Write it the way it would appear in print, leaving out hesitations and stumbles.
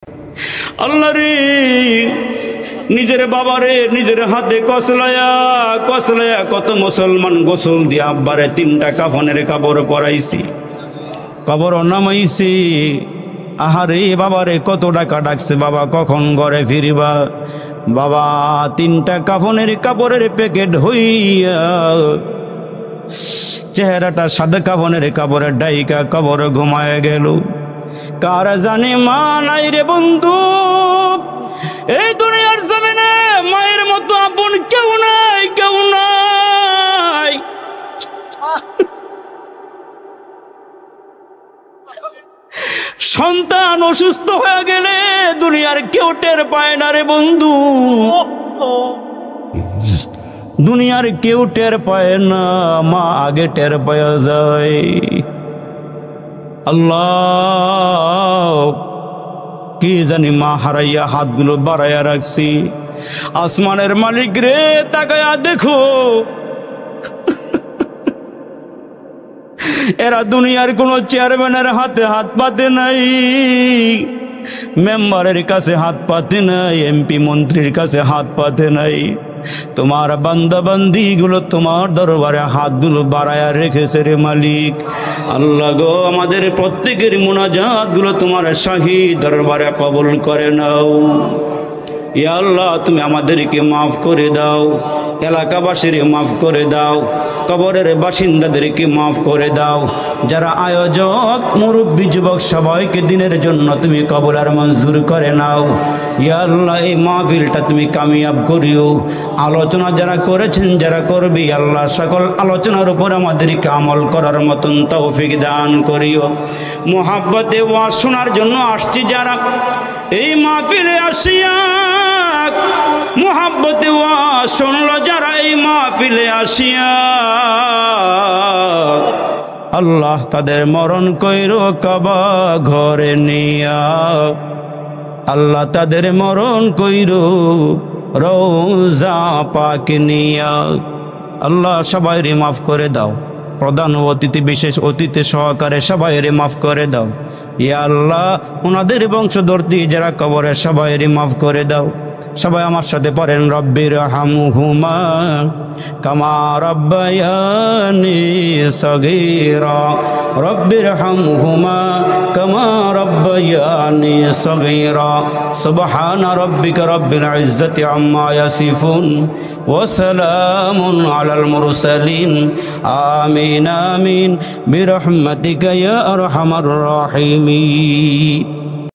আল্লাহ রে, নিজের বাবারে নিজের হাতে কসলায়া কসলায়া কত মুসলমান গোসল দিয়ে আব্বারে 3টা কাফনের কাপড় পরাইছি, কবর নামাইছি। আহারে বাবারে কত টাকা ডাকছে, বাবা কখন ঘরে ফিরিবা? বাবা 3টা কাফনের কাপড়ের প্যাকেট হইয়া চেহারাটা সাদা কাফনের কাপড়ে ডাইকা কবর ঘুমায় গেল। কার জানে মা নাই রে বন্ধু, এই দুনিয়ার জমিনে মায়ের মতো আপন কেউ নাই, কেউ নাই। সন্তান অসুস্থ হয়ে গেলে দুনিয়ার কেউ টের পায় না রে বন্ধু, দুনিয়ার কেউ টের পায় না, মা আগে টের পাওয়া যায়। আল্লাহ, কি জানি মা হারাইয়া হাতগুলো বাড়াইয়া রাখছি। আসমানের মালিক রে, তাকায়া দেখো, এরা দুনিয়ার কোন চেয়ারম্যানের হাতে হাত পাতে নাই, মেম্বারের কাছে হাত পাতে নাই, এমপি মন্ত্রীর কাছে হাত পাতে নাই। তোমার বান্দা বান্দি গুলো তোমার দরবারে হাতগুলো বাড়ায়া রেখেছে রে মালিক। আল্লাহ গো, আমাদের প্রত্যেকের মুনাজাত গুলো তোমার শাহী দরবারে কবুল করে নাও। ইয়া আল্লাহ, তুমি আমাদেরকে মাফ করে দাও, এলাকাবাসীর মাফ করে দাও, কবরের বাসিন্দাদেরকে মাফ করে দাও। যারা আয়োজক, মুরব্বী, যুবক সবাইকে দিনের জন্য তুমি কবুল আর মঞ্জুর করে নাও। ইয়া আল্লাহ, এই মাহফিলটা তুমি কামিয়াব করিও। আলোচনা যারা করেছেন, যারা করবি, আল্লাহ সকল আলোচনার উপর আমাদেরকে আমল করার মতন তৌফিক দান করিও। মোহাব্বতে ওয়াজ শোনার জন্য আসছি যারা, এই মাহফিলে আসিয়া মোহাব্বতে ওয়াজ শুনলো যারা, এই মাহফিলে আসিয়া আল্লাহ তাদের মরণ কইরো কাবা ঘরে নিয়া। আল্লাহ তাদের মরণ কইরো রওজা পাক নিয়া। আল্লাহ সবাইরে মাফ করে দাও, প্রধান অতিথি বিশেষ অতিথি সহকারে সবাইরে মাফ করে দাও। ইয়া আল্লাহ, ওনাদের বংশধর্তী যারা কবরে সবাইরে মাফ করে দাও। সবাই আমার সাথে পড়েন, রব্বির হামহুমা কামা রব্বায়ানি সগীরা, রব্বির হামহুমা কামা রব্বায়ানি সগীরা। সুবহানা রব্বিকা রব্বিল ইজ্জাতি আম্মা ইয়াসিফুন ওয়া সালামুন আলাল মুরসালিন। আমিন আমিন বিরহমাতিকা ইয়া আরহামার রাহিমিন।